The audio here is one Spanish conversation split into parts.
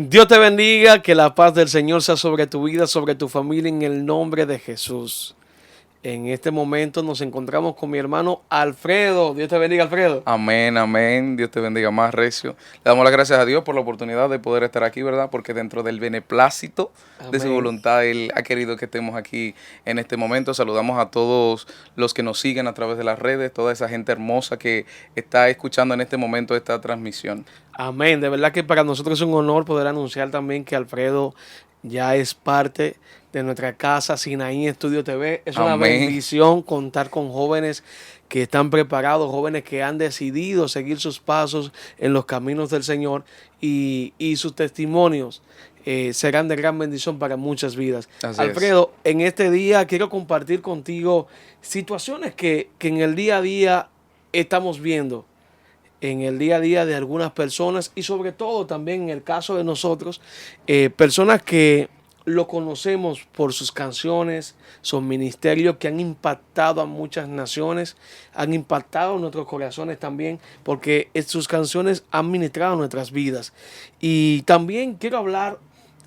Dios te bendiga, que la paz del Señor sea sobre tu vida, sobre tu familia, en el nombre de Jesús. En este momento nos encontramos con mi hermano Alfredo. Dios te bendiga, Alfredo. Amén, amén. Dios te bendiga más, recio. Le damos las gracias a Dios por la oportunidad de poder estar aquí, ¿verdad? Porque dentro del beneplácito de su Amén. voluntad, Él ha querido que estemos aquí en este momento. Saludamos a todos los que nos siguen a través de las redes, toda esa gente hermosa que está escuchando en este momento esta transmisión. Amén. De verdad que para nosotros es un honor poder anunciar también que Alfredo ya es parte de nuestra casa Sinaí Estudio TV. Es una Amén. bendición contar con jóvenes que están preparados, jóvenes que han decidido seguir sus pasos en los caminos del Señor y sus testimonios serán de gran bendición para muchas vidas. Así es. Alfredo, en este día quiero compartir contigo situaciones que en el día a día estamos viendo en el día a día de algunas personas y sobre todo también en el caso de nosotros, personas que lo conocemos por sus canciones, sus ministerios que han impactado a muchas naciones, han impactado nuestros corazones también, porque sus canciones han ministrado nuestras vidas. Y también quiero hablar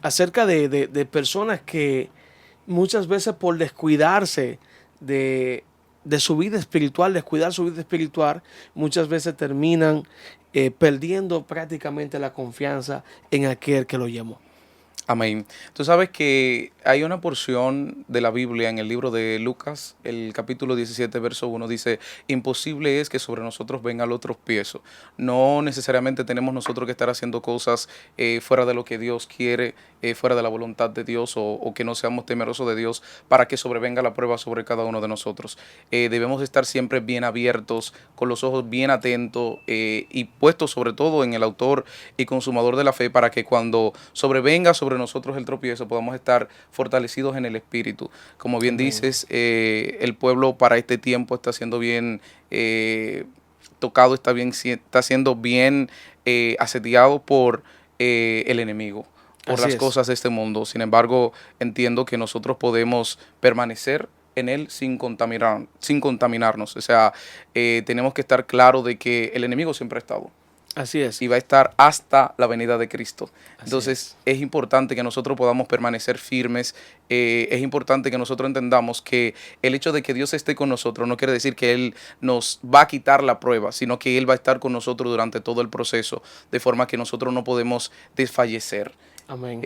acerca de personas que muchas veces por descuidarse de, de su vida espiritual, descuidar su vida espiritual, muchas veces terminan perdiendo prácticamente la confianza en aquel que lo llamó. Amén. Tú sabes que hay una porción de la Biblia en el libro de Lucas, el capítulo 17, verso 1, dice, imposible es que sobre nosotros venga el tropiezo. No necesariamente tenemos nosotros que estar haciendo cosas fuera de lo que Dios quiere, fuera de la voluntad de Dios o que no seamos temerosos de Dios para que sobrevenga la prueba sobre cada uno de nosotros. Debemos estar siempre bien abiertos, con los ojos bien atentos y puestos sobre todo en el autor y consumador de la fe para que cuando sobrevenga sobre nosotros el tropiezo podamos estar fortalecidos en el espíritu. Como bien Amén. dices, el pueblo para este tiempo está siendo bien tocado, está siendo bien asediado por el enemigo, por Así las es. cosas de este mundo. Sin embargo, entiendo que nosotros podemos permanecer en él sin contaminarnos. O sea, tenemos que estar claros de que el enemigo siempre ha estado Así es. y va a estar hasta la venida de Cristo. Así Entonces es. es importante que nosotros podamos permanecer firmes, es importante que nosotros entendamos que el hecho de que Dios esté con nosotros no quiere decir que Él nos va a quitar la prueba, sino que Él va a estar con nosotros durante todo el proceso, de forma que nosotros no podemos desfallecer. Amén.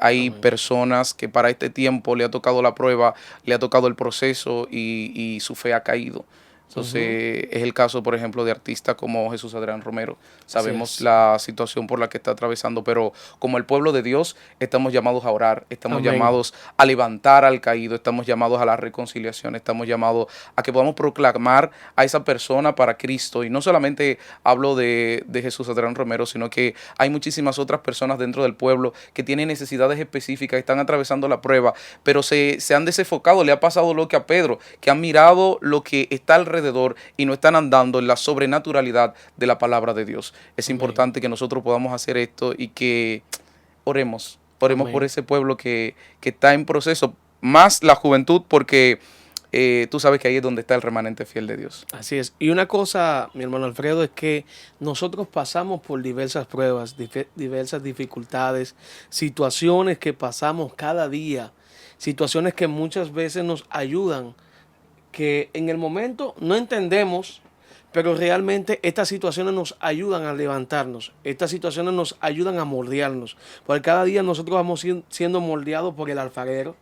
Hay Amén. personas que para este tiempo le ha tocado la prueba, le ha tocado el proceso y su fe ha caído. Ujú. Entonces, es el caso, por ejemplo, de artistas como Jesús Adrián Romero. Así Sabemos es. la situación por la que está atravesando, pero como el pueblo de Dios, estamos llamados a orar, estamos Amén. llamados a levantar al caído, estamos llamados a la reconciliación, estamos llamados a que podamos proclamar a esa persona para Cristo. Y no solamente hablo de Jesús Adrián Romero, sino que hay muchísimas otras personas dentro del pueblo que tienen necesidades específicas, están atravesando la prueba, pero se han desenfocado. Le ha pasado lo que a Pedro, que han mirado lo que está alrededor y no están andando en la sobrenaturalidad de la palabra de Dios. Es Amén. importante que nosotros podamos hacer esto y que oremos por Amén. ese pueblo que está en proceso, más la juventud, porque tú sabes que ahí es donde está el remanente fiel de Dios. Así es. Y una cosa, mi hermano Alfredo, es que nosotros pasamos por diversas pruebas, diversas dificultades, situaciones que pasamos cada día, situaciones que muchas veces nos ayudan, que en el momento no entendemos, pero realmente estas situaciones nos ayudan a levantarnos, estas situaciones nos ayudan a moldearnos, porque cada día nosotros vamos siendo moldeados por el alfarero.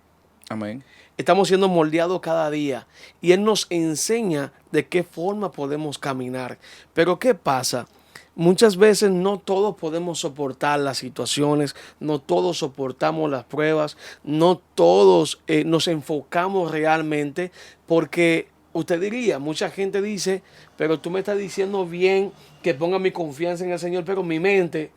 Amén. Estamos siendo moldeados cada día y Él nos enseña de qué forma podemos caminar. Pero ¿qué pasa? Muchas veces no todos podemos soportar las situaciones, no todos soportamos las pruebas, no todos nos enfocamos realmente porque usted diría, mucha gente dice, pero tú me estás diciendo bien que ponga mi confianza en el Señor, pero mi mente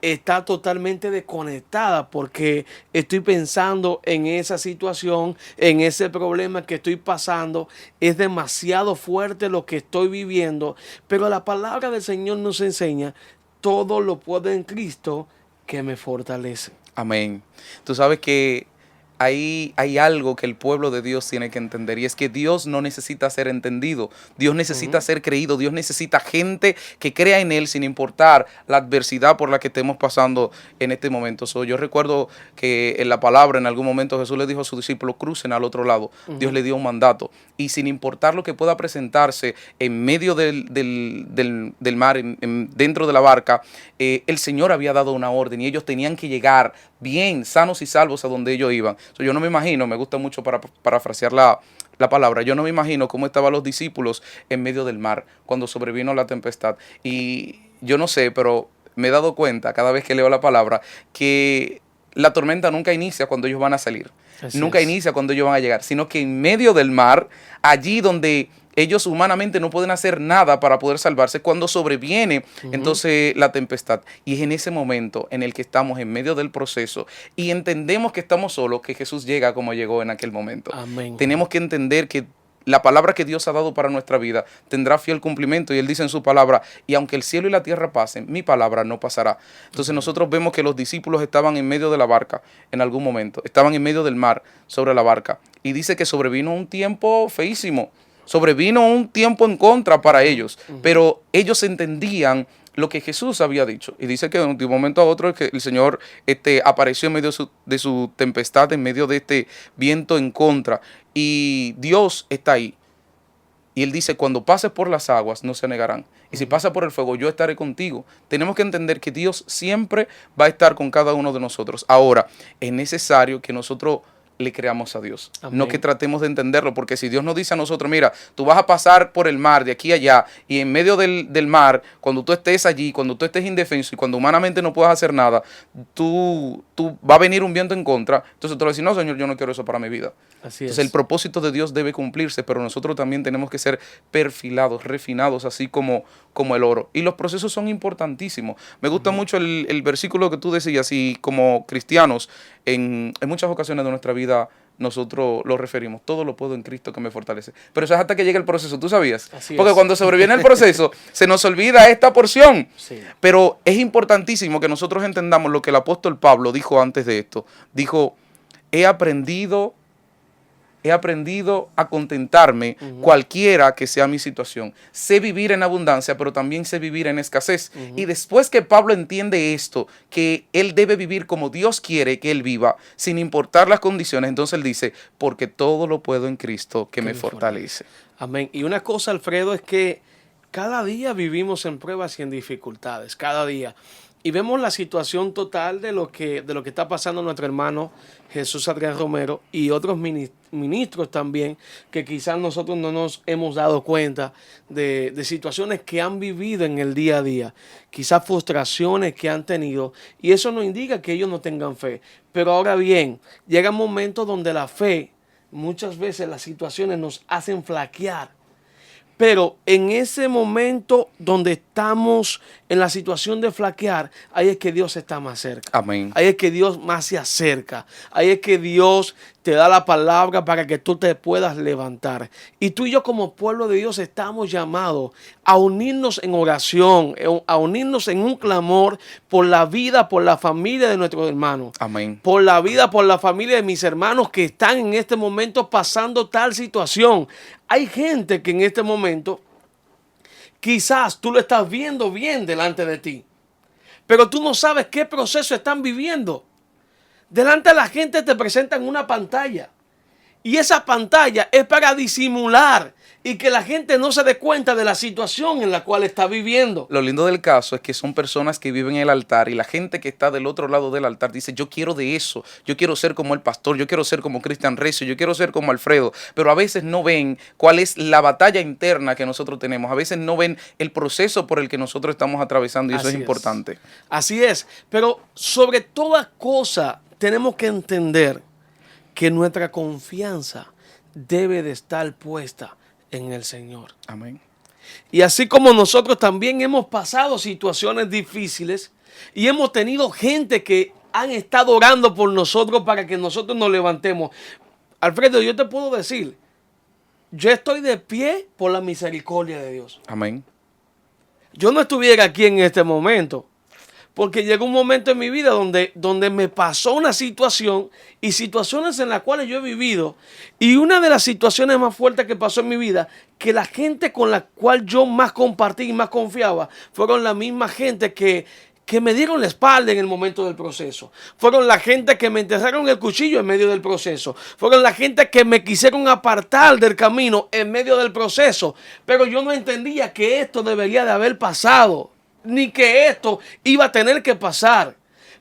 está totalmente desconectada porque estoy pensando en esa situación, en ese problema que estoy pasando. Es demasiado fuerte lo que estoy viviendo, pero la palabra del Señor nos enseña, todo lo puedo en Cristo que me fortalece. Amén. Tú sabes que hay algo que el pueblo de Dios tiene que entender, y es que Dios no necesita ser entendido, Dios necesita ser creído, Dios necesita gente que crea en Él sin importar la adversidad por la que estemos pasando en este momento. Yo recuerdo que en la palabra en algún momento Jesús le dijo a sus discípulos: crucen al otro lado. Dios le dio un mandato, y sin importar lo que pueda presentarse en medio del mar, dentro de la barca, el Señor había dado una orden y ellos tenían que llegar bien, sanos y salvos a donde ellos iban. Yo no me imagino, me gusta mucho para parafrasear la palabra, yo no me imagino cómo estaban los discípulos en medio del mar cuando sobrevino la tempestad. Y yo no sé, pero me he dado cuenta cada vez que leo la palabra que la tormenta nunca inicia cuando ellos van a salir. Nunca inicia cuando ellos van a llegar, sino que en medio del mar, allí donde ellos humanamente no pueden hacer nada para poder salvarse, cuando sobreviene entonces la tempestad. Y es en ese momento en el que estamos en medio del proceso y entendemos que estamos solos, que Jesús llega como llegó en aquel momento. Amén. Tenemos que entender que la palabra que Dios ha dado para nuestra vida tendrá fiel cumplimiento, y Él dice en su palabra: y aunque el cielo y la tierra pasen, mi palabra no pasará. Entonces nosotros vemos que los discípulos estaban en medio de la barca en algún momento, estaban en medio del mar sobre la barca, y dice que sobrevino un tiempo feísimo, sobrevino un tiempo en contra para ellos, pero ellos entendían lo que Jesús había dicho. Y dice que de un momento a otro que el Señor apareció en medio de su tempestad, en medio de este viento en contra. Y Dios está ahí. Y Él dice: cuando pases por las aguas, no se anegarán. Y si pasas por el fuego, yo estaré contigo. Tenemos que entender que Dios siempre va a estar con cada uno de nosotros. Ahora, es necesario que nosotros le creamos a Dios. Amén. No que tratemos de entenderlo, porque si Dios nos dice a nosotros: mira, tú vas a pasar por el mar de aquí a allá, y en medio del mar, cuando tú estés allí, cuando tú estés indefenso y cuando humanamente no puedas hacer nada, tú va a venir un viento en contra, entonces tú le vas a decir: no, Señor, yo no quiero eso para mi vida. Así Entonces es. el propósito de Dios debe cumplirse, pero nosotros también tenemos que ser perfilados, refinados, así como el oro. Y los procesos son importantísimos. Me gusta mucho el versículo que tú decías, y como cristianos, en muchas ocasiones de nuestra vida nosotros lo referimos: todo lo puedo en Cristo que me fortalece. Pero eso es hasta que llegue el proceso, ¿tú sabías? Así Porque es. cuando sobreviene el proceso se nos olvida esta porción. Sí. Pero es importantísimo que nosotros entendamos lo que el apóstol Pablo dijo antes de esto. Dijo: he aprendido a contentarme cualquiera que sea mi situación. Sé vivir en abundancia, pero también sé vivir en escasez. Y después que Pablo entiende esto, que él debe vivir como Dios quiere que él viva, sin importar las condiciones, entonces él dice: porque todo lo puedo en Cristo que me fortalece. Amén. Y una cosa, Alfredo, es que cada día vivimos en pruebas y en dificultades, cada día. Y vemos la situación total de lo que está pasando nuestro hermano Jesús Adrián Romero y otros ministros también, que quizás nosotros no nos hemos dado cuenta de situaciones que han vivido en el día a día, quizás frustraciones que han tenido, y eso no indica que ellos no tengan fe. Pero ahora bien, llega un momento donde la fe, muchas veces las situaciones nos hacen flaquear. Pero en ese momento donde estamos en la situación de flaquear, ahí es que Dios está más cerca. Amén. Ahí es que Dios más se acerca. Ahí es que Dios te da la palabra para que tú te puedas levantar. Y tú y yo como pueblo de Dios estamos llamados a unirnos en oración, a unirnos en un clamor por la vida, por la familia de nuestros hermanos. Amén. Por la vida, por la familia de mis hermanos que están en este momento pasando tal situación. Hay gente que en este momento, quizás tú lo estás viendo bien delante de ti, pero tú no sabes qué proceso están viviendo. Delante de la gente te presentan una pantalla, y esa pantalla es para disimular y que la gente no se dé cuenta de la situación en la cual está viviendo. Lo lindo del caso es que son personas que viven en el altar, y la gente que está del otro lado del altar dice: yo quiero de eso, yo quiero ser como el pastor, yo quiero ser como Cristian Recio, yo quiero ser como Alfredo. Pero a veces no ven cuál es la batalla interna que nosotros tenemos, a veces no ven el proceso por el que nosotros estamos atravesando, y eso es importante. Así es, pero sobre toda cosa tenemos que entender que nuestra confianza debe de estar puesta en el Señor. Amén. Y así como nosotros también hemos pasado situaciones difíciles y hemos tenido gente que han estado orando por nosotros para que nosotros nos levantemos. Alfredo, yo te puedo decir, yo estoy de pie por la misericordia de Dios. Amén. Yo no estuviera aquí en este momento, porque llegó un momento en mi vida donde me pasó una situación y situaciones en las cuales yo he vivido. Y una de las situaciones más fuertes que pasó en mi vida, que la gente con la cual yo más compartí y más confiaba, fueron la misma gente que me dieron la espalda en el momento del proceso. Fueron la gente que me enterraron el cuchillo en medio del proceso. Fueron la gente que me quisieron apartar del camino en medio del proceso. Pero yo no entendía que esto debería de haber pasado, ni que esto iba a tener que pasar.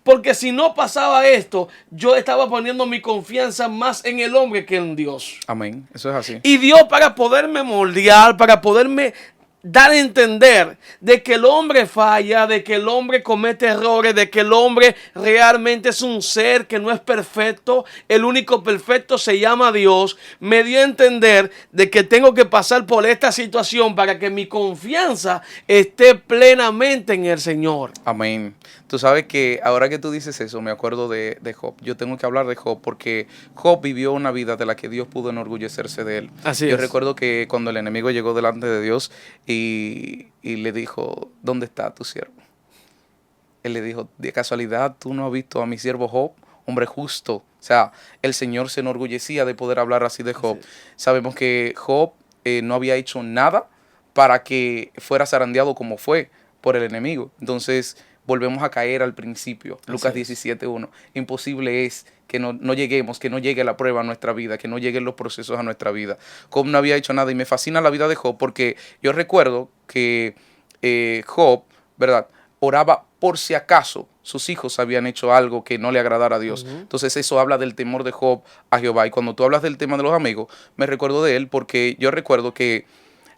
Porque si no pasaba esto, yo estaba poniendo mi confianza más en el hombre que en Dios. Amén. Eso es así. Y Dios, para poderme moldear, para poderme dar a entender de que el hombre falla, de que el hombre comete errores, de que el hombre realmente es un ser que no es perfecto, el único perfecto se llama Dios, me dio a entender de que tengo que pasar por esta situación para que mi confianza esté plenamente en el Señor. Amén. Tú sabes que ahora que tú dices eso, me acuerdo de Job. Yo tengo que hablar de Job porque Job vivió una vida de la que Dios pudo enorgullecerse de él. Así Yo es. recuerdo que cuando el enemigo llegó delante de Dios y le dijo, ¿dónde está tu siervo? Él le dijo, de casualidad, ¿tú no has visto a mi siervo Job? Hombre justo. O sea, el Señor se enorgullecía de poder hablar así de Job. Así es. Sabemos que Job no había hecho nada para que fuera zarandeado como fue por el enemigo. Entonces, volvemos a caer al principio. Lucas 17:1. Imposible es que no lleguemos, que no llegue la prueba a nuestra vida, que no lleguen los procesos a nuestra vida. Job no había hecho nada y me fascina la vida de Job porque yo recuerdo que Job, ¿verdad?, oraba por si acaso sus hijos habían hecho algo que no le agradara a Dios. Entonces eso habla del temor de Job a Jehová. Y cuando tú hablas del tema de los amigos, me recuerdo de él porque yo recuerdo que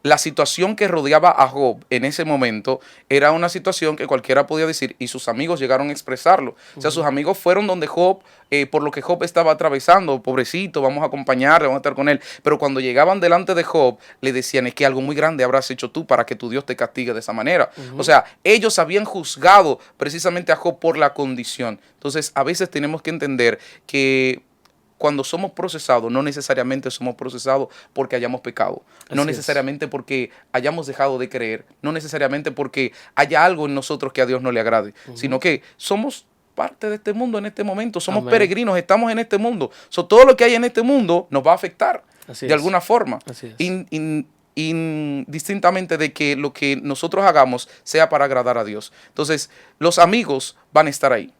la situación que rodeaba a Job en ese momento era una situación que cualquiera podía decir y sus amigos llegaron a expresarlo. O sea, sus amigos fueron donde Job, por lo que Job estaba atravesando, pobrecito, vamos a acompañarle, vamos a estar con él. Pero cuando llegaban delante de Job, le decían, es que algo muy grande habrás hecho tú para que tu Dios te castigue de esa manera. O sea, ellos habían juzgado precisamente a Job por la condición. Entonces, a veces tenemos que entender que cuando somos procesados, no necesariamente somos procesados porque hayamos pecado, no Así necesariamente porque hayamos dejado de creer, no necesariamente porque haya algo en nosotros que a Dios no le agrade, sino que somos parte de este mundo en este momento, somos Amén. peregrinos, estamos en este mundo. Todo lo que hay en este mundo nos va a afectar Así de es. alguna forma, Así es. indistintamente de que lo que nosotros hagamos sea para agradar a Dios. Entonces, los amigos van a estar ahí,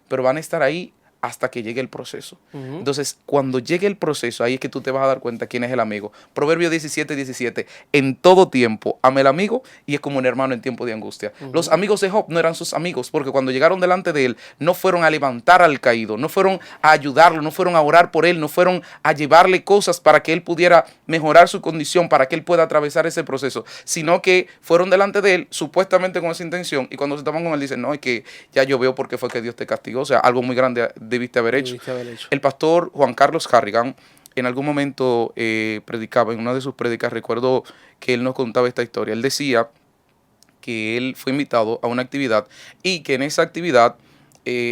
pero van a estar ahí hasta que llegue el proceso. Entonces, cuando llegue el proceso, ahí es que tú te vas a dar cuenta quién es el amigo. Proverbio 17:17. En todo tiempo, ama el amigo y es como un hermano en tiempo de angustia. Los amigos de Job no eran sus amigos, porque cuando llegaron delante de él, no fueron a levantar al caído, no fueron a ayudarlo, no fueron a orar por él, no fueron a llevarle cosas para que él pudiera mejorar su condición, para que él pueda atravesar ese proceso, sino que fueron delante de él, supuestamente con esa intención, y cuando se toman con él, dicen, no, es que ya yo veo por qué fue que Dios te castigó, o sea, algo muy grande debiste haber hecho. El pastor Juan Carlos Harrigan en algún momento predicaba, en una de sus prédicas, recuerdo que él nos contaba esta historia. Él decía que él fue invitado a una actividad y que en esa actividad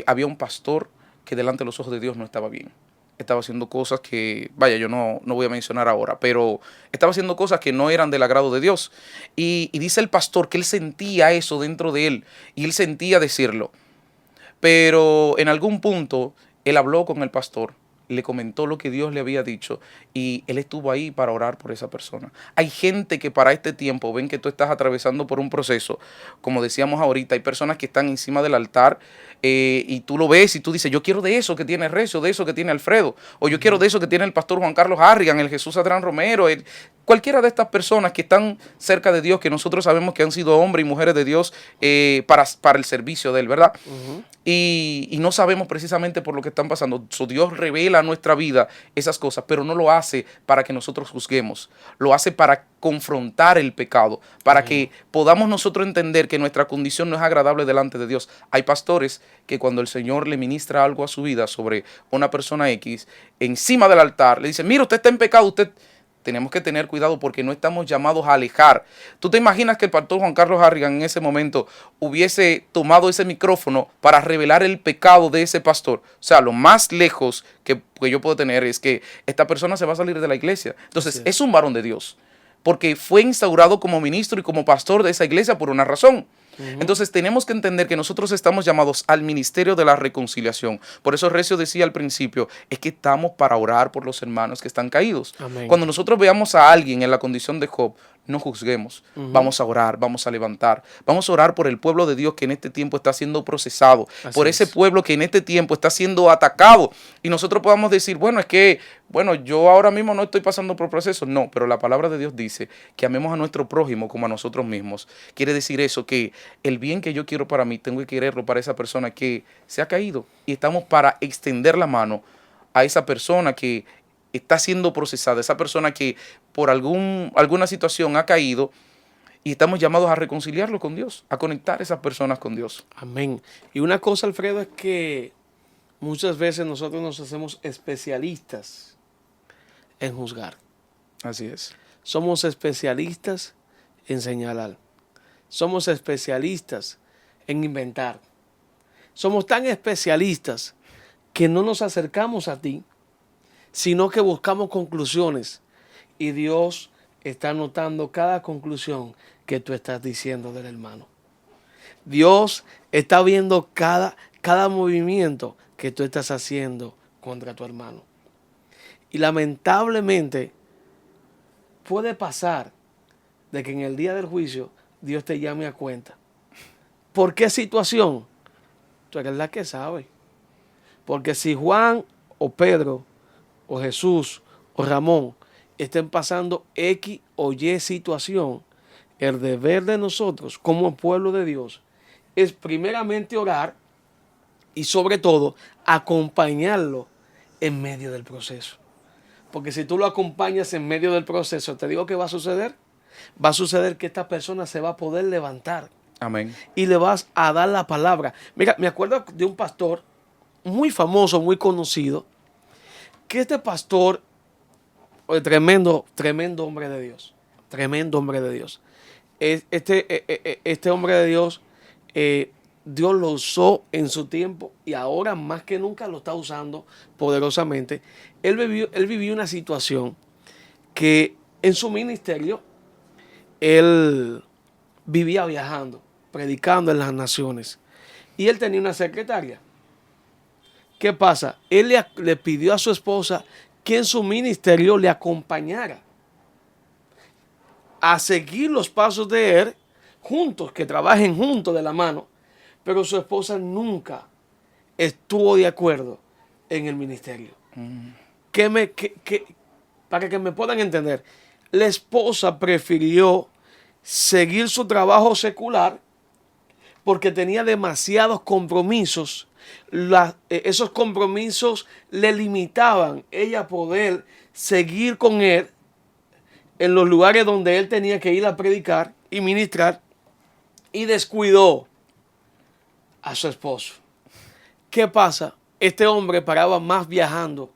había un pastor que delante de los ojos de Dios no estaba bien. Estaba haciendo cosas que, vaya, yo no voy a mencionar ahora, pero estaba haciendo cosas que no eran del agrado de Dios. Y dice el pastor que él sentía eso dentro de él y él sentía decirlo. Pero en algún punto él habló con el pastor, le comentó lo que Dios le había dicho y él estuvo ahí para orar por esa persona. Hay gente que para este tiempo ven que tú estás atravesando por un proceso, como decíamos ahorita, hay personas que están encima del altar y tú lo ves y tú dices, yo quiero de eso que tiene Recio, de eso que tiene Alfredo, o yo quiero de eso que tiene el pastor Juan Carlos Harrigan, el Jesús Adrián Romero, cualquiera de estas personas que están cerca de Dios, que nosotros sabemos que han sido hombres y mujeres de Dios para el servicio de Él, ¿verdad? Y no sabemos precisamente por lo que están pasando. Dios revela a nuestra vida esas cosas, pero no lo hace para que nosotros juzguemos. Lo hace para confrontar el pecado, para que podamos nosotros entender que nuestra condición no es agradable delante de Dios. Hay pastores que cuando el Señor le ministra algo a su vida sobre una persona X, encima del altar le dicen, mira, usted está en pecado, usted... Tenemos que tener cuidado porque no estamos llamados a alejar. ¿Tú te imaginas que el pastor Juan Carlos Harrigan en ese momento hubiese tomado ese micrófono para revelar el pecado de ese pastor? O sea, lo más lejos que yo puedo tener es que esta persona se va a salir de la iglesia. Entonces, es un varón de Dios. porque fue instaurado como ministro y como pastor de esa iglesia por una razón. Entonces tenemos que entender que nosotros estamos llamados al ministerio de la reconciliación. Por eso Recio decía al principio, es que estamos para orar por los hermanos que están caídos. Amén. Cuando nosotros veamos a alguien en la condición de Job, no juzguemos, vamos a orar, vamos a levantar, vamos a orar por el pueblo de Dios que en este tiempo está siendo procesado, por ese pueblo que en este tiempo está siendo atacado, y nosotros podamos decir, bueno, yo ahora mismo no estoy pasando por proceso. No, pero la palabra de Dios dice que amemos a nuestro prójimo como a nosotros mismos. Quiere decir eso, que el bien que yo quiero para mí, tengo que quererlo para esa persona que se ha caído, y estamos para extender la mano a esa persona que está siendo procesada, esa persona que por alguna situación ha caído, y estamos llamados a reconciliarlo con Dios, a conectar a esas personas con Dios. Amén. Y una cosa, Alfredo, es que muchas veces nosotros nos hacemos especialistas en juzgar. Así es. Somos especialistas en señalar. Somos especialistas en inventar. Somos tan especialistas que no nos acercamos a ti, sino que buscamos conclusiones. Y Dios está notando cada conclusión que tú estás diciendo del hermano. Dios está viendo cada movimiento que tú estás haciendo contra tu hermano. Y lamentablemente puede pasar de que en el día del juicio Dios te llame a cuenta. ¿Por qué situación? Tú eres la que sabe. Porque si Juan o Pedro o Jesús o Ramón estén pasando X o Y situación, el deber de nosotros como pueblo de Dios es primeramente orar y sobre todo acompañarlo en medio del proceso. Porque si tú lo acompañas en medio del proceso, te digo que va a suceder. Va a suceder que esta persona se va a poder levantar. Amén. Y le vas a dar la palabra. Mira, me acuerdo de un pastor muy famoso, muy conocido, que este pastor, tremendo hombre de Dios. Tremendo hombre de Dios. Este hombre de Dios, Dios lo usó en su tiempo y ahora más que nunca lo está usando poderosamente. Él vivió una situación que en su ministerio él vivía viajando, predicando en las naciones, y él tenía una secretaria. ¿Qué pasa? Él le pidió a su esposa que en su ministerio le acompañara a seguir los pasos de él, juntos, que trabajen juntos de la mano, pero su esposa nunca estuvo de acuerdo en el ministerio. Para que me puedan entender, la esposa prefirió seguir su trabajo secular porque tenía demasiados compromisos. Esos compromisos le limitaban ella poder seguir con él en los lugares donde él tenía que ir a predicar y ministrar, y descuidó a su esposo. ¿Qué pasa? Este hombre paraba más viajando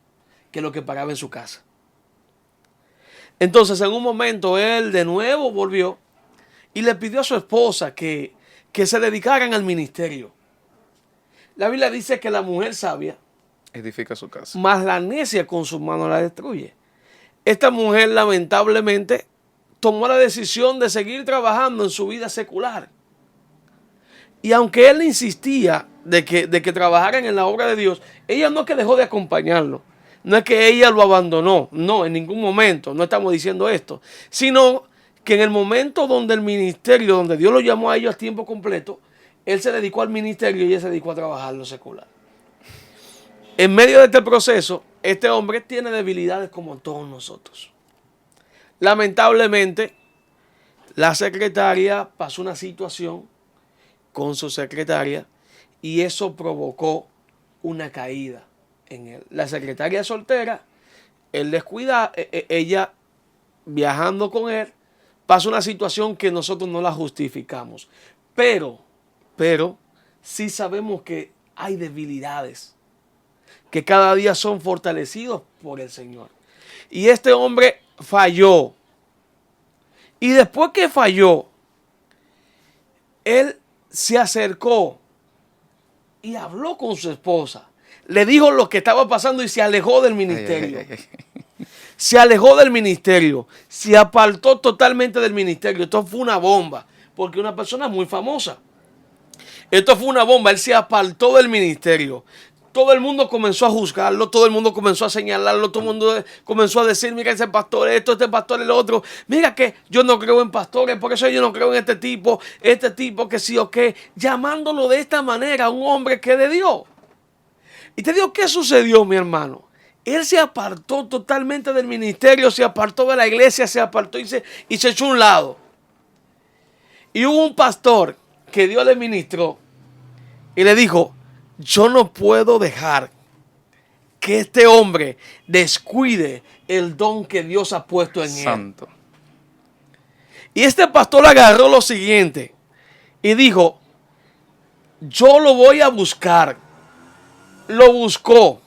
que lo que paraba en su casa. Entonces, en un momento, él de nuevo volvió y le pidió a su esposa que se dedicaran al ministerio. La Biblia dice que la mujer sabia edifica su casa, mas la necia con sus manos la destruye. Esta mujer lamentablemente tomó la decisión de seguir trabajando en su vida secular. Y aunque él insistía de que trabajaran en la obra de Dios, ella no es que dejó de acompañarlo. No es que ella lo abandonó. No, en ningún momento. No estamos diciendo esto. Sino que en el momento donde el ministerio, donde Dios lo llamó a ellos a tiempo completo, él se dedicó al ministerio y ella se dedicó a trabajar lo secular. En medio de este proceso, este hombre tiene debilidades como todos nosotros. Lamentablemente, la secretaria pasó una situación con su secretaria y eso provocó una caída en él. La secretaria soltera, él descuida, ella viajando con él, pasa una situación que nosotros no la justificamos. Pero sí sabemos que hay debilidades que cada día son fortalecidos por el Señor. Y este hombre falló. Y después que falló, él se acercó y habló con su esposa. Le dijo lo que estaba pasando y se alejó del ministerio. se alejó del ministerio, se apartó totalmente del ministerio. Esto fue una bomba, porque una persona muy famosa. Esto fue una bomba, él se apartó del ministerio. Todo el mundo comenzó a juzgarlo, todo el mundo comenzó a señalarlo, todo el mundo comenzó a decir, mira ese pastor esto, este pastor el otro. Mira que yo no creo en pastores, por eso yo no creo en este tipo que sí o qué. Llamándolo de esta manera a un hombre que es de Dios. Y te digo, ¿qué sucedió, mi hermano? Él se apartó totalmente del ministerio, se apartó de la iglesia, se apartó y se echó a un lado. Y hubo un pastor que Dios le ministró y le dijo, yo no puedo dejar que este hombre descuide el don que Dios ha puesto en Santo. él. Y este pastor agarró lo siguiente y dijo, yo lo voy a buscar. Lo buscó,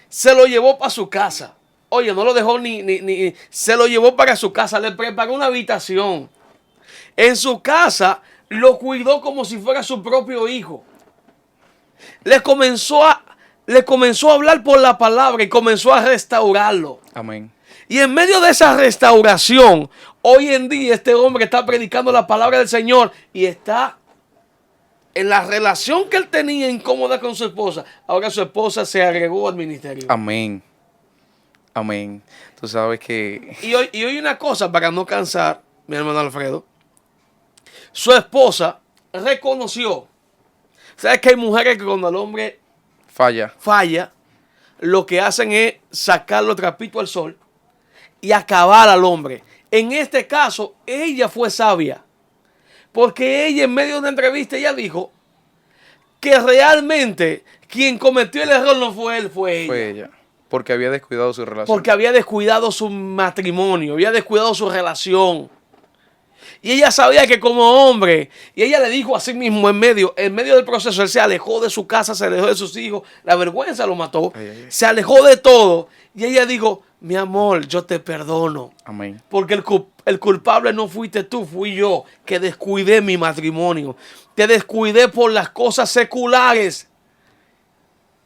se lo llevó para su casa. Oye, no lo dejó ni se lo llevó para su casa, le preparó una habitación. En su casa lo cuidó como si fuera su propio hijo. Le comenzó a hablar por la palabra y comenzó a restaurarlo. Amén. Y en medio de esa restauración, hoy en día este hombre está predicando la palabra del Señor y está en la relación que él tenía incómoda con su esposa. Ahora su esposa se agregó al ministerio. Amén. Amén. Tú sabes que... Y hoy una cosa, para no cansar, mi hermano Alfredo. Su esposa reconoció. ¿Sabes que hay mujeres que cuando el hombre falla, lo que hacen es sacarlo trapito al sol y acabar al hombre? En este caso, ella fue sabia. Porque ella en medio de una entrevista, ella dijo que realmente quien cometió el error no fue él, fue ella. Fue ella. Porque había descuidado su relación. Porque había descuidado su matrimonio, había descuidado su relación. Y ella sabía que como hombre, y ella le dijo a sí mismo en medio del proceso, él se alejó de su casa, se alejó de sus hijos, la vergüenza lo mató, se alejó de todo. Y ella dijo, mi amor, yo te perdono. Amén. Porque el culpable no fuiste tú, fui yo, que descuidé mi matrimonio. Te descuidé por las cosas seculares.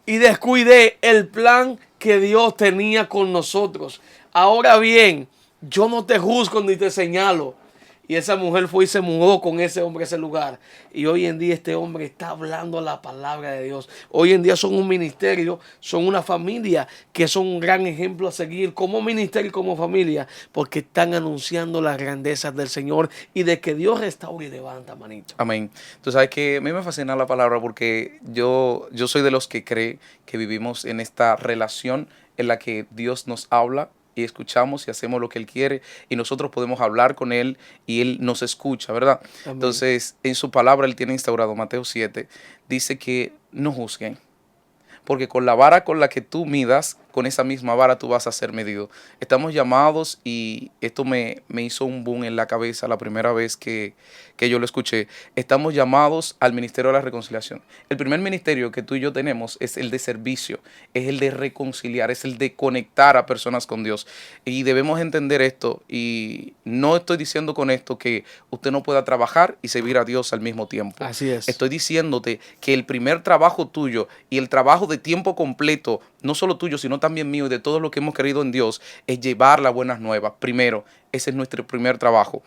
Y descuidé el plan que Dios tenía con nosotros. Ahora bien, yo no te juzgo ni te señalo. Y esa mujer fue y se mudó con ese hombre a ese lugar. Y hoy en día este hombre está hablando la palabra de Dios. Hoy en día son un ministerio, son una familia que son un gran ejemplo a seguir como ministerio y como familia. Porque están anunciando las grandezas del Señor y de que Dios restaura y levanta, manito. Amén. Tú sabes que a mí me fascina la palabra porque yo soy de los que cree que vivimos en esta relación en la que Dios nos habla y escuchamos y hacemos lo que Él quiere y nosotros podemos hablar con Él y Él nos escucha, ¿verdad? Amén. Entonces, en su palabra Él tiene instaurado, Mateo 7, dice que no juzguen, porque con la vara con la que tú midas, con esa misma vara tú vas a ser medido. Estamos llamados, y esto me hizo un boom en la cabeza la primera vez que yo lo escuché. Estamos llamados al ministerio de la reconciliación. El primer ministerio que tú y yo tenemos es el de servicio, es el de reconciliar, es el de conectar a personas con Dios. Y debemos entender esto, y no estoy diciendo con esto que usted no pueda trabajar y servir a Dios al mismo tiempo. Así es. Estoy diciéndote que el primer trabajo tuyo y el trabajo de tiempo completo, no solo tuyo, sino también mío y de todos los que hemos creído en Dios, es llevar las buenas nuevas. Primero, ese es nuestro primer trabajo.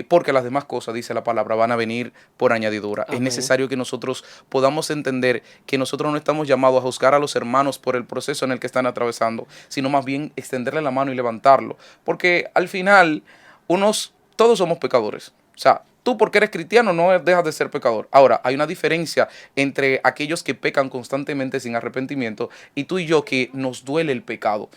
Porque las demás cosas, dice la palabra, van a venir por añadidura. Amén. Es necesario que nosotros podamos entender que nosotros no estamos llamados a juzgar a los hermanos por el proceso en el que están atravesando, sino más bien extenderle la mano y levantarlo. Porque al final, todos somos pecadores. O sea, tú porque eres cristiano no dejas de ser pecador. Ahora, hay una diferencia entre aquellos que pecan constantemente sin arrepentimiento y tú y yo que nos duele el pecado.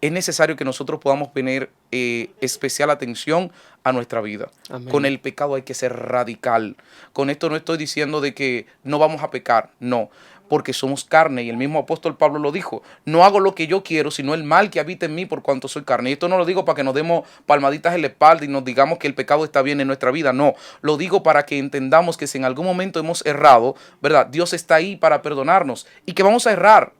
Es necesario que nosotros podamos poner especial atención a nuestra vida. Amén. Con el pecado hay que ser radical. Con esto no estoy diciendo de que no vamos a pecar, no. Porque somos carne, y el mismo apóstol Pablo lo dijo: no hago lo que yo quiero, sino el mal que habita en mí por cuanto soy carne. Y esto no lo digo para que nos demos palmaditas en la espalda y nos digamos que el pecado está bien en nuestra vida, no. Lo digo para que entendamos que si en algún momento hemos errado, ¿verdad? Dios está ahí para perdonarnos y que vamos a errar.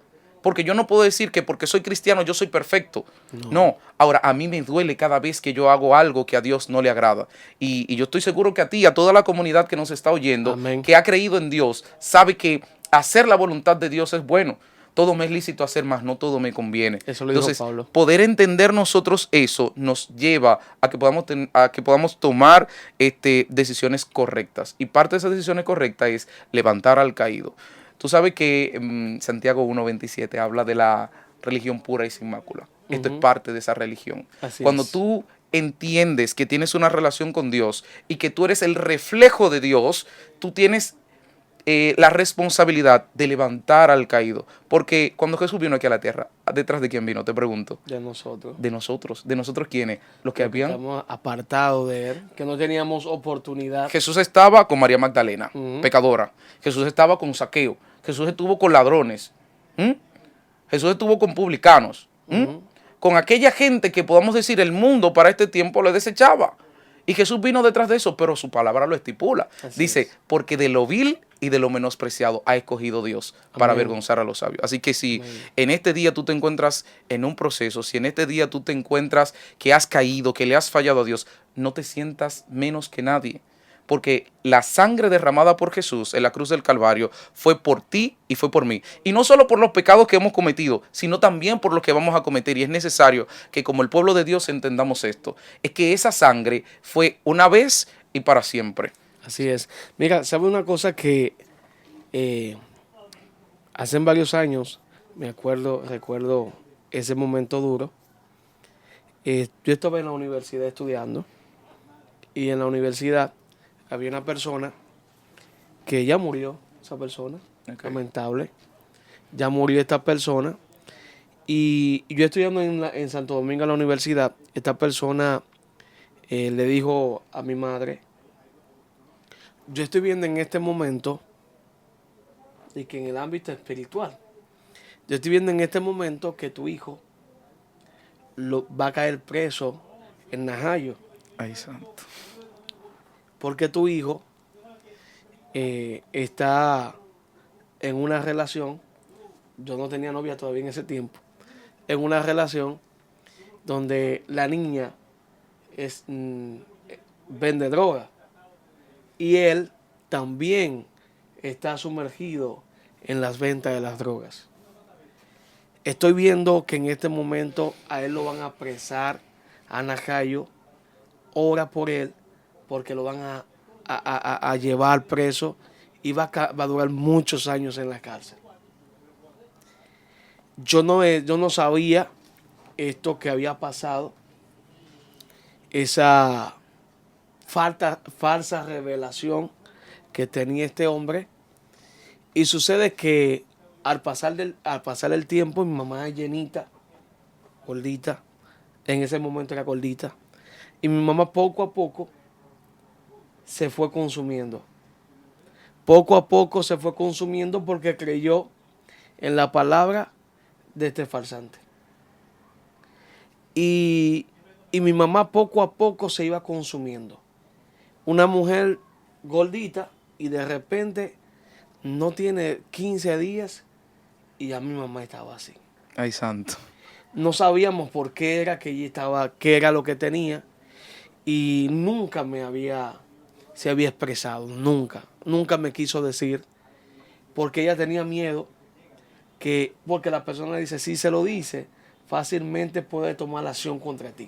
Porque yo no puedo decir que porque soy cristiano yo soy perfecto. No. Ahora, a mí me duele cada vez que yo hago algo que a Dios no le agrada. Y yo estoy seguro que a ti, a toda la comunidad que nos está oyendo, amén, que ha creído en Dios, sabe que hacer la voluntad de Dios es bueno. todo me es lícito hacer, más no todo me conviene. Eso lo dijo Entonces, Pablo. poder entender nosotros eso nos lleva a que podamos tomar decisiones correctas. Y parte de esas decisiones correctas es levantar al caído. Tú sabes que Santiago 1:27 habla de la religión pura y sin mácula. Esto es parte de esa religión. Así Cuando es. tú entiendes que tienes una relación con Dios y que tú eres el reflejo de Dios, tú tienes la responsabilidad de levantar al caído. Porque cuando Jesús vino aquí a la tierra, ¿detrás de quién vino? Te pregunto. De nosotros. De nosotros. ¿De nosotros quiénes? Los que Los que habían... estamos apartados de Él, que no teníamos oportunidad. Jesús estaba con María Magdalena, Ujú. pecadora. Jesús estaba con Zaqueo. Jesús estuvo con ladrones. Jesús estuvo con publicanos. Con aquella gente que podamos decir el mundo para este tiempo lo desechaba. Y Jesús vino detrás de eso, pero su palabra lo estipula. Así Dice, es. porque de lo vil y de lo menospreciado ha escogido Dios para Amén. avergonzar a los sabios. Así que si Amén. en este día tú te encuentras en un proceso, si en este día tú te encuentras que has caído, que le has fallado a Dios, no te sientas menos que nadie. Porque la sangre derramada por Jesús en la cruz del Calvario fue por ti y fue por mí. Y no solo por los pecados que hemos cometido, sino también por los que vamos a cometer. Y es necesario que como el pueblo de Dios entendamos esto. Es que esa sangre fue una vez y para siempre. Así es. Mira, ¿sabe una cosa que hace varios años, recuerdo ese momento duro? Yo estaba en la universidad estudiando y en la universidad había una persona que ya murió, esa persona, lamentable. Ya murió esta persona. Y yo estudiando en Santo Domingo en la universidad, esta persona le dijo a mi madre, yo estoy viendo en este momento, y que en el ámbito espiritual, yo estoy viendo en este momento que tu hijo va a caer preso en Najayo, Ay, santo. porque tu hijo está en una relación, yo no tenía novia todavía en ese tiempo, en una relación donde la niña vende droga y él también está sumergido en las ventas de las drogas. Estoy viendo que en este momento a él lo van a apresar a Najayo. Ora por él porque lo van a llevar preso y va a durar muchos años en la cárcel. Yo no sabía esto que había pasado, esa falsa revelación que tenía este hombre. Y sucede que al pasar el tiempo, mi mamá es llenita, gordita, en ese momento era gordita, y mi mamá poco a poco se fue consumiendo. Poco a poco se fue consumiendo porque creyó en la palabra de este farsante. Y mi mamá poco a poco se iba consumiendo. Una mujer gordita y de repente no tiene 15 días y ya mi mamá estaba así. Ay, santo. No sabíamos por qué era que ella estaba, qué era lo que tenía y nunca se había expresado, nunca me quiso decir porque ella tenía miedo porque la persona dice, si se lo dice, fácilmente puede tomar la acción contra ti.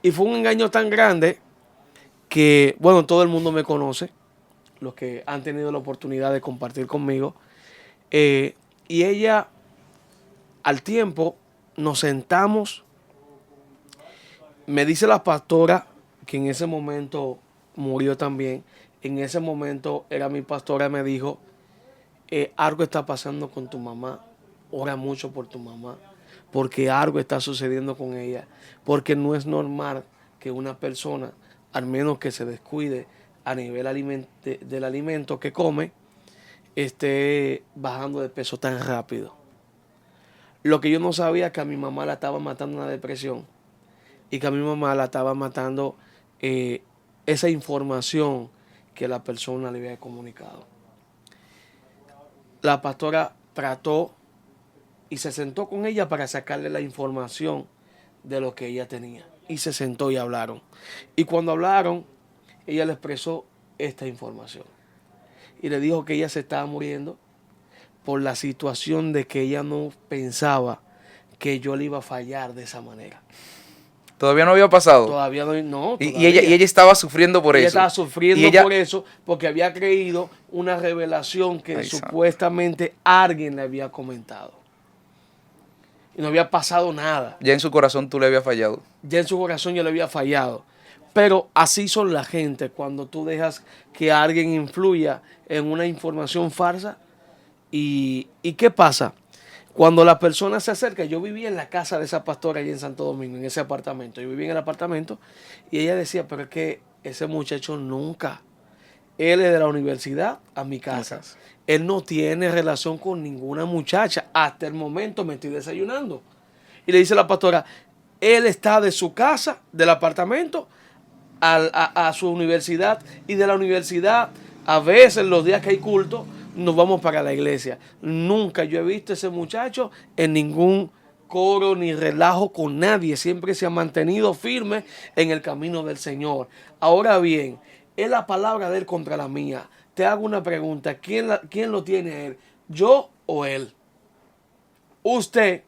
Y fue un engaño tan grande que, bueno, todo el mundo me conoce, los que han tenido la oportunidad de compartir conmigo. Y ella, al tiempo, nos sentamos. Me dice la pastora, que en ese momento murió también. En ese momento era mi pastora, me dijo, algo está pasando con tu mamá. Ora mucho por tu mamá. Porque algo está sucediendo con ella. Porque no es normal que una persona, al menos que se descuide a nivel del alimento que come, esté bajando de peso tan rápido. Lo que yo no sabía es que a mi mamá la estaba matando una depresión y que a mi mamá la estaba matando esa información que la persona le había comunicado. La pastora trató y se sentó con ella para sacarle la información de lo que ella tenía. Y se sentó y hablaron. Y cuando hablaron, ella le expresó esta información. Y le dijo que ella se estaba muriendo por la situación de que ella no pensaba que yo le iba a fallar de esa manera. Todavía no había pasado. Todavía no, Y ella estaba sufriendo por ella eso. estaba sufriendo Y ella- por eso, porque había creído una revelación que Ay, santo. supuestamente alguien le había comentado. Y no había pasado nada. Ya en su corazón tú le habías fallado. Ya en su corazón ya le había fallado. Pero así son la gente cuando tú dejas que alguien influya en una información falsa. ¿Y qué pasa? Cuando la persona se acerca, yo vivía en la casa de esa pastora allí en Santo Domingo, en ese apartamento. Yo vivía en el apartamento y ella decía, pero es que ese muchacho nunca, él es de la universidad a mi casa. Él no tiene relación con ninguna muchacha. Hasta el momento me estoy desayunando. Y le dice la pastora, él está de su casa, del apartamento, a su universidad. Y de la universidad, a veces los días que hay culto, nos vamos para la iglesia. Nunca yo he visto a ese muchacho en ningún coro ni relajo con nadie. Siempre se ha mantenido firme en el camino del Señor. Ahora bien, es la palabra de él contra la mía. Te hago una pregunta. ¿Quién lo tiene a él? ¿Yo o él? Usted.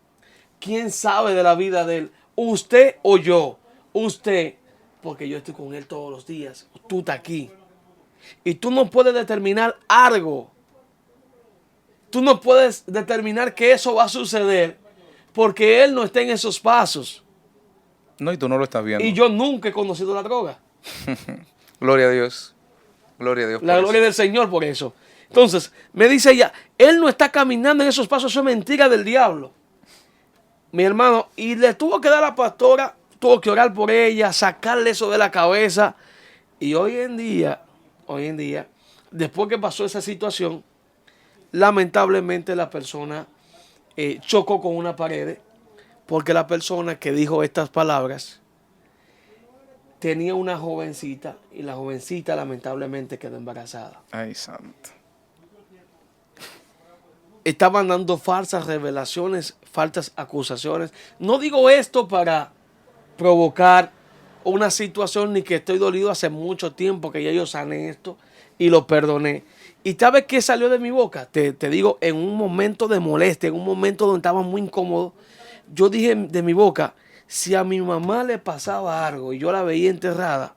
¿Quién sabe de la vida de él? ¿Usted o yo? Usted. Porque yo estoy con él todos los días. Tú estás aquí. Y tú no puedes determinar algo. Tú no puedes determinar que eso va a suceder porque él no está en esos pasos. No, y tú no lo estás viendo. Y yo nunca he conocido la droga. Gloria a Dios. Gloria a Dios. La por gloria eso. del Señor por eso. Entonces, me dice ella, él no está caminando en esos pasos, eso es mentira del diablo. Mi hermano, y le tuvo que dar a la pastora, tuvo que orar por ella, sacarle eso de la cabeza. Y hoy en día, después que pasó esa situación, lamentablemente la persona chocó con una pared porque la persona que dijo estas palabras tenía una jovencita y la jovencita lamentablemente quedó embarazada. Ay, santo. Estaban dando falsas revelaciones, falsas acusaciones. No digo esto para provocar una situación ni que estoy dolido hace mucho tiempo que ya yo sané esto y lo perdoné. ¿Y sabes qué salió de mi boca? Te digo, en un momento de molestia, en un momento donde estaba muy incómodo, yo dije de mi boca, si a mi mamá le pasaba algo y yo la veía enterrada,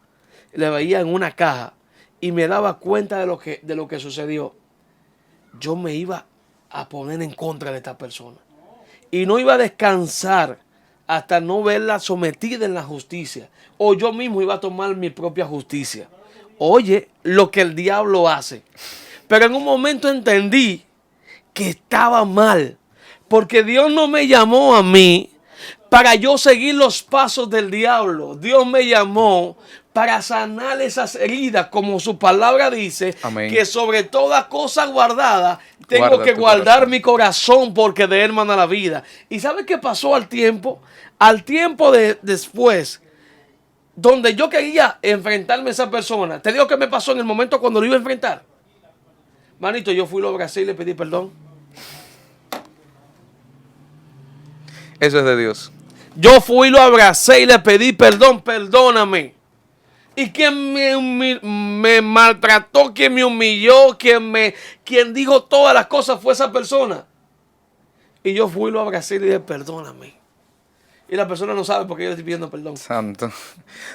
la veía en una caja y me daba cuenta de lo que sucedió, yo me iba a poner en contra de esta persona. Y no iba a descansar hasta no verla sometida en la justicia. O yo mismo iba a tomar mi propia justicia. Oye, lo que el diablo hace. Pero en un momento entendí que estaba mal. Porque Dios no me llamó a mí para yo seguir los pasos del diablo. Dios me llamó para sanar esas heridas, como su palabra dice, Amén. que sobre toda cosa guardada tengo Guarda que tu guardar corazón. mi corazón porque de él mana la vida. ¿Y sabe qué pasó al tiempo? Al tiempo después, donde yo quería enfrentarme a esa persona, te digo que me pasó en el momento cuando lo iba a enfrentar. Manito, yo fui, lo abracé y le pedí perdón. Eso es de Dios. Yo fui, lo abracé y le pedí perdón, perdóname. Y quien me maltrató, quien me humilló, quien dijo todas las cosas fue esa persona. Y yo fui, lo abracé y le dije, perdóname. Y la persona no sabe por qué yo le estoy pidiendo perdón. Santo.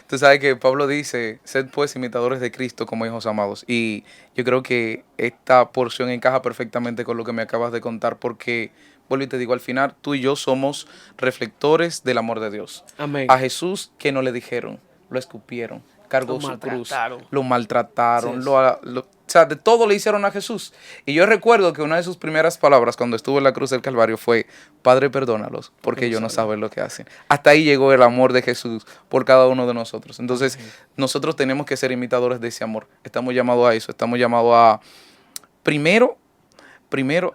Tú sabes que Pablo dice, sed pues imitadores de Cristo como hijos amados. Y yo creo que esta porción encaja perfectamente con lo que me acabas de contar porque, vuelvo y te digo, al final tú y yo somos reflectores del amor de Dios. Amén. A Jesús, ¿qué no le dijeron? Lo escupieron, cargó Lo su cruz, maltrataron. lo maltrataron, Sí. o sea, de todo le hicieron a Jesús. Y yo recuerdo que una de sus primeras palabras cuando estuvo en la cruz del Calvario fue, Padre, perdónalos, porque ellos no saben lo que hacen. Hasta ahí llegó el amor de Jesús por cada uno de nosotros. Entonces, nosotros tenemos que ser imitadores de ese amor. Estamos llamados a eso, estamos llamados a, primero,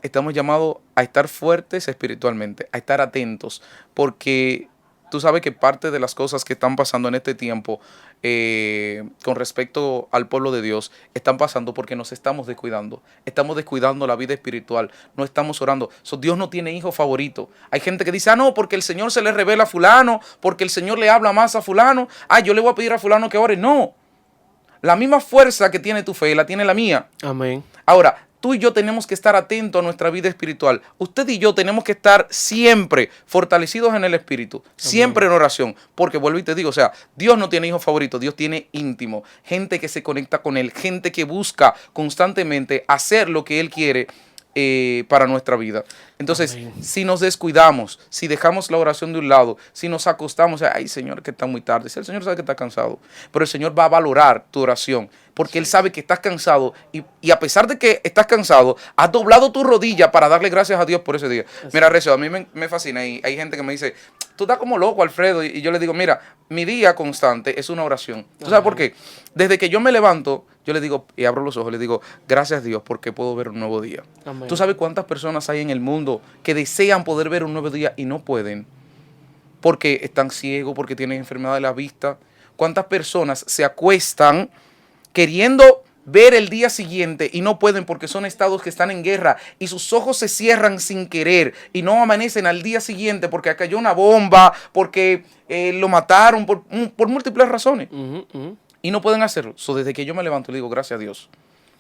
estamos llamados a estar fuertes espiritualmente, a estar atentos, porque tú sabes que parte de las cosas que están pasando en este tiempo con respecto al pueblo de Dios están pasando porque nos estamos descuidando la vida espiritual, no estamos orando. Dios no tiene hijo favorito. Hay gente que dice, no, porque el Señor se le revela a fulano, porque el Señor le habla más a fulano, yo le voy a pedir a fulano que ore. No, la misma fuerza que tiene tu fe la tiene la mía. Amén. Ahora, tú y yo tenemos que estar atentos a nuestra vida espiritual. Usted y yo tenemos que estar siempre fortalecidos en el espíritu, siempre en oración. Porque vuelvo y te digo, o sea, Dios no tiene hijos favoritos, Dios tiene íntimo. Gente que se conecta con Él, gente que busca constantemente hacer lo que Él quiere para nuestra vida. Entonces, Amén. si nos descuidamos, si dejamos la oración de un lado, si nos acostamos, ay Señor, que está muy tarde, si el Señor sabe que está cansado, pero el Señor va a valorar tu oración, porque Él sabe que estás cansado y a pesar de que estás cansado, has doblado tu rodilla para darle gracias a Dios por ese día. Mira, Recio, a mí me fascina y hay gente que me dice, tú estás como loco, Alfredo, y yo le digo, mira, mi día constante es una oración. ¿Tú sabes por qué? Desde que yo me levanto, yo le digo, y abro los ojos, le digo, gracias Dios porque puedo ver un nuevo día. Amén. ¿Tú sabes cuántas personas hay en el mundo que desean poder ver un nuevo día y no pueden? Porque están ciegos, porque tienen enfermedad de la vista. ¿Cuántas personas se acuestan queriendo ver el día siguiente y no pueden porque son estados que están en guerra y sus ojos se cierran sin querer y no amanecen al día siguiente porque cayó una bomba, porque lo mataron, por múltiples razones? Y no pueden hacerlo. Desde que yo me levanto le digo gracias a Dios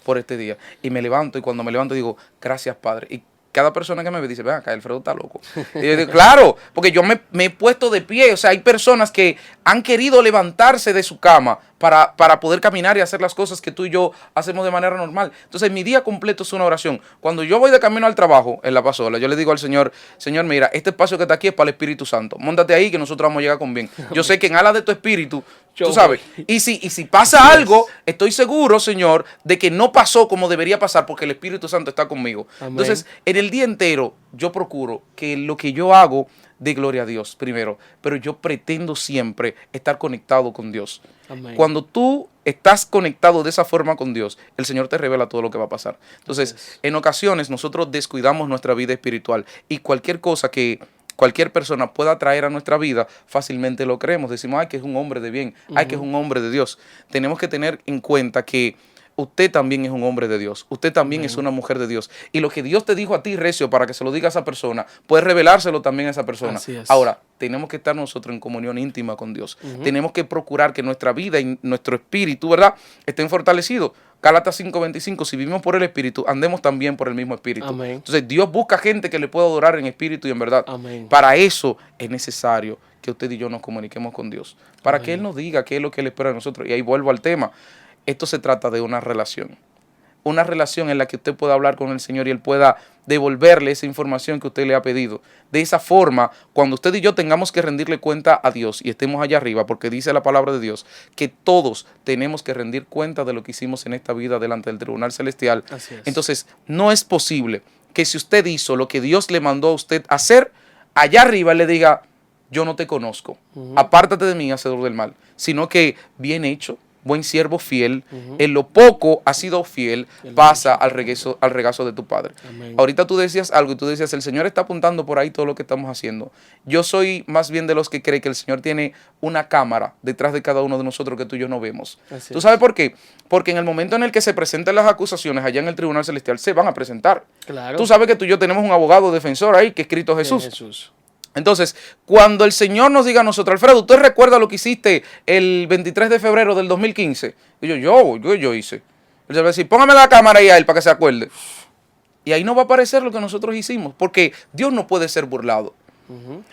por este día. Y me levanto y cuando me levanto digo gracias Padre. Y cada persona que me ve dice, ven acá, Alfredo está loco. Y yo digo, claro, porque yo me he puesto de pie. O sea, hay personas que han querido levantarse de su cama para poder caminar y hacer las cosas que tú y yo hacemos de manera normal. Entonces, mi día completo es una oración. Cuando yo voy de camino al trabajo, en la pasola, yo le digo al Señor, Señor, mira, este espacio que está aquí es para el Espíritu Santo. Móntate ahí que nosotros vamos a llegar con bien. Yo sé que en alas de tu Espíritu, tú sabes, y si pasa algo, estoy seguro, Señor, de que no pasó como debería pasar porque el Espíritu Santo está conmigo. Amén. Entonces, en el día entero, yo procuro que lo que yo hago dé gloria a Dios primero, pero yo pretendo siempre estar conectado con Dios. Amén. Cuando tú estás conectado de esa forma con Dios, el Señor te revela todo lo que va a pasar. Entonces, en ocasiones nosotros descuidamos nuestra vida espiritual y cualquier cosa que cualquier persona pueda traer a nuestra vida, fácilmente lo creemos. Decimos, ay, que es un hombre de bien, ay, que es un hombre de Dios. Tenemos que tener en cuenta que usted también es un hombre de Dios. Usted también es una mujer de Dios. Y lo que Dios te dijo a ti, Recio, para que se lo diga a esa persona, puedes revelárselo también a esa persona. Así es. Ahora, tenemos que estar nosotros en comunión íntima con Dios. Tenemos que procurar que nuestra vida y nuestro espíritu, ¿verdad?, estén fortalecidos. Gálatas 5:25, si vivimos por el Espíritu, andemos también por el mismo Espíritu. Amén. Entonces, Dios busca gente que le pueda adorar en espíritu y en verdad. Amén. Para eso es necesario que usted y yo nos comuniquemos con Dios. Para Amén. que Él nos diga qué es lo que Él espera de nosotros. Y ahí vuelvo al tema. Esto se trata de una relación. Una relación en la que usted pueda hablar con el Señor y Él pueda devolverle esa información que usted le ha pedido. De esa forma, cuando usted y yo tengamos que rendirle cuenta a Dios y estemos allá arriba, porque dice la palabra de Dios, que todos tenemos que rendir cuenta de lo que hicimos en esta vida delante del tribunal celestial. Así es. Entonces, no es posible que si usted hizo lo que Dios le mandó a usted hacer, allá arriba le diga, yo no te conozco, apártate de mí, hacedor del mal, sino que bien hecho, buen siervo fiel, en lo poco has sido fiel, pasa al regazo de tu Padre. Amén. Ahorita tú decías algo y tú decías, el Señor está apuntando por ahí todo lo que estamos haciendo. Yo soy más bien de los que cree que el Señor tiene una cámara detrás de cada uno de nosotros que tú y yo no vemos. Así ¿Tú es. sabes por qué? Porque en el momento en el que se presentan las acusaciones allá en el tribunal celestial, se van a presentar. Claro. Tú sabes que tú y yo tenemos un abogado defensor ahí que es Cristo Jesús. Jesús. Entonces, cuando el Señor nos diga a nosotros, Alfredo, ¿usted recuerda lo que hiciste el 23 de febrero del 2015? Y yo hice. Él se va a decir, póngame la cámara ahí a él para que se acuerde. Y ahí no va a aparecer lo que nosotros hicimos, porque Dios no puede ser burlado.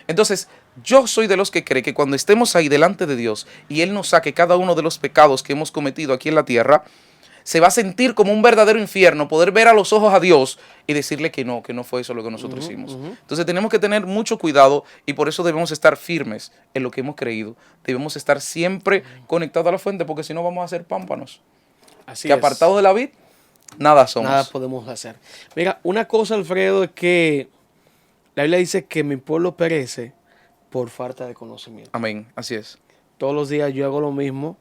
Entonces, yo soy de los que cree que cuando estemos ahí delante de Dios y Él nos saque cada uno de los pecados que hemos cometido aquí en la tierra, se va a sentir como un verdadero infierno poder ver a los ojos a Dios y decirle que no fue eso lo que nosotros hicimos. Entonces tenemos que tener mucho cuidado y por eso debemos estar firmes en lo que hemos creído. Debemos estar siempre conectados a la fuente porque si no vamos a ser pámpanos. Así Que es. apartados de la vid, nada somos. Nada podemos hacer. Mira, una cosa, Alfredo, es que la Biblia dice que mi pueblo perece por falta de conocimiento. Amén, así es. Todos los días yo hago lo mismo.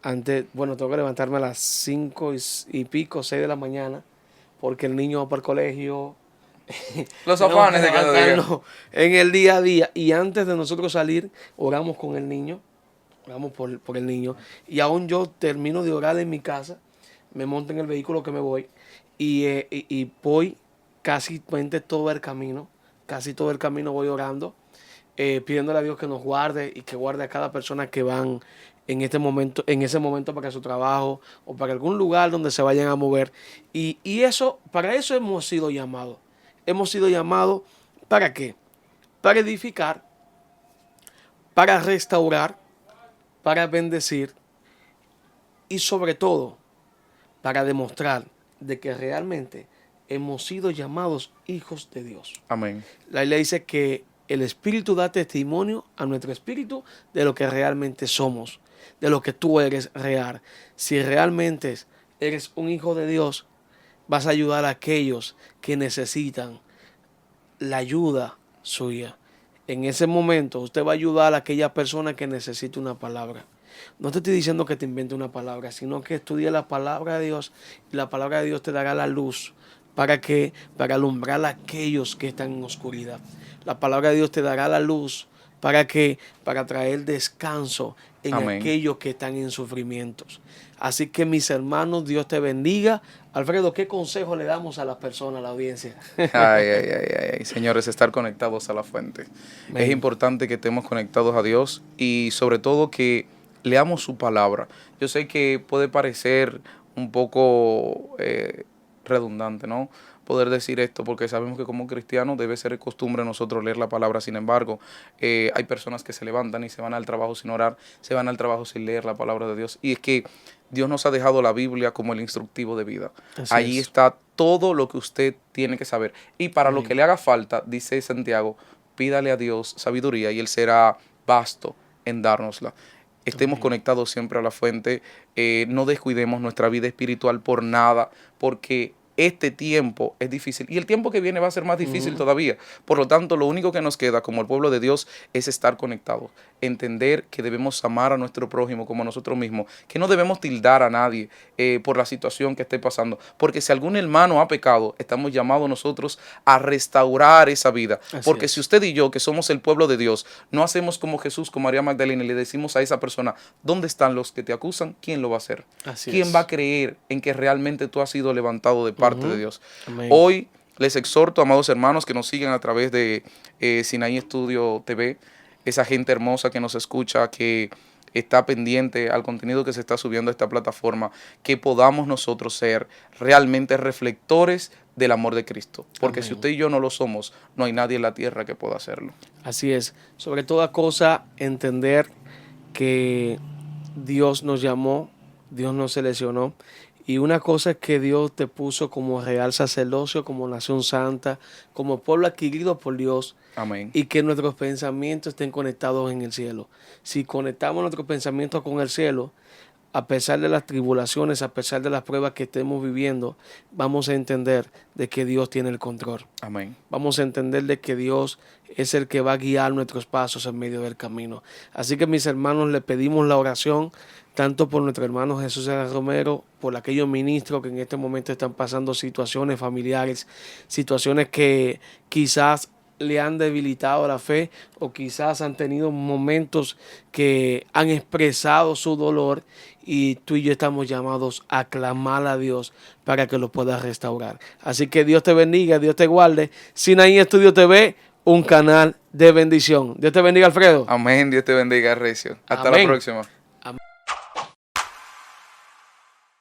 Antes, bueno, tengo que levantarme a las 5 y pico, 6 de la mañana, porque el niño va para el colegio. Los Tenemos afanes que de cada día. levantarnos en el día a día. Y antes de nosotros salir, oramos con el niño. Oramos por el niño. Y aún yo termino de orar en mi casa, me monto en el vehículo que me voy y voy casi todo el camino. Casi todo el camino voy orando, pidiéndole a Dios que nos guarde y que guarde a cada persona que van en ese momento para su trabajo o para algún lugar donde se vayan a mover. Y eso, para eso hemos sido llamados. Hemos sido llamados ¿para qué? Para edificar, para restaurar, para bendecir y sobre todo para demostrar de que realmente hemos sido llamados hijos de Dios. Amén. La Biblia dice que el Espíritu da testimonio a nuestro espíritu de lo que realmente somos, de lo que tú eres real. Si realmente eres un hijo de Dios, vas a ayudar a aquellos que necesitan la ayuda suya. En ese momento usted va a ayudar a aquella persona que necesita una palabra. No te estoy diciendo que te invente una palabra, sino que estudie la palabra de Dios y la palabra de Dios te dará la luz. ¿Para qué? Para alumbrar a aquellos que están en oscuridad. La palabra de Dios te dará la luz. ¿Para qué? Para traer descanso en Amén. aquellos que están en sufrimientos. Así que mis hermanos, Dios te bendiga. Alfredo, ¿qué consejo le damos a las personas, a la audiencia? Ay. Señores, estar conectados a la fuente. Amén. Es importante que estemos conectados a Dios y sobre todo que leamos su palabra. Yo sé que puede parecer un poco redundante, ¿no? Poder decir esto, porque sabemos que como cristianos debe ser costumbre nosotros leer la palabra. Sin embargo, hay personas que se levantan y se van al trabajo sin orar, se van al trabajo sin leer la palabra de Dios. Y es que Dios nos ha dejado la Biblia como el instructivo de vida. Allí está todo lo que usted tiene que saber. Y para lo que le haga falta, dice Santiago, pídale a Dios sabiduría y Él será vasto en dárnosla. Estemos conectados siempre a la fuente, no descuidemos nuestra vida espiritual por nada, porque este tiempo es difícil y el tiempo que viene va a ser más difícil todavía. Por lo tanto, lo único que nos queda como el pueblo de Dios es estar conectados, entender que debemos amar a nuestro prójimo como a nosotros mismos, que no debemos tildar a nadie por la situación que esté pasando, porque si algún hermano ha pecado, estamos llamados nosotros a restaurar esa vida. Porque si usted y yo, que somos el pueblo de Dios, no hacemos como Jesús con María Magdalena y le decimos a esa persona, ¿dónde están los que te acusan? ¿Quién lo va a hacer? ¿Quién va a creer en que realmente tú has sido levantado de parte de Dios? Amén. Hoy les exhorto, amados hermanos, que nos sigan a través de Sinaí Estudio TV, esa gente hermosa que nos escucha, que está pendiente al contenido que se está subiendo a esta plataforma, que podamos nosotros ser realmente reflectores del amor de Cristo. Porque si usted y yo no lo somos, no hay nadie en la tierra que pueda hacerlo. Así es. Sobre toda cosa, entender que Dios nos llamó, Dios nos seleccionó. Y una cosa es que Dios te puso como real sacerdocio, como nación santa, como pueblo adquirido por Dios. Amén. Y que nuestros pensamientos estén conectados en el cielo. Si conectamos nuestros pensamientos con el cielo, a pesar de las tribulaciones, a pesar de las pruebas que estemos viviendo, vamos a entender de que Dios tiene el control. Amén. Vamos a entender de que Dios es el que va a guiar nuestros pasos en medio del camino. Así que mis hermanos, le pedimos la oración tanto por nuestro hermano Jesús Romero, por aquellos ministros que en este momento están pasando situaciones familiares, situaciones que quizás le han debilitado la fe o quizás han tenido momentos que han expresado su dolor, y tú y yo estamos llamados a clamar a Dios para que lo pueda restaurar. Así que Dios te bendiga, Dios te guarde. Sinaí Estudio TV, un canal de bendición. Dios te bendiga, Alfredo. Amén. Dios te bendiga, Recio. Hasta Amén. la próxima.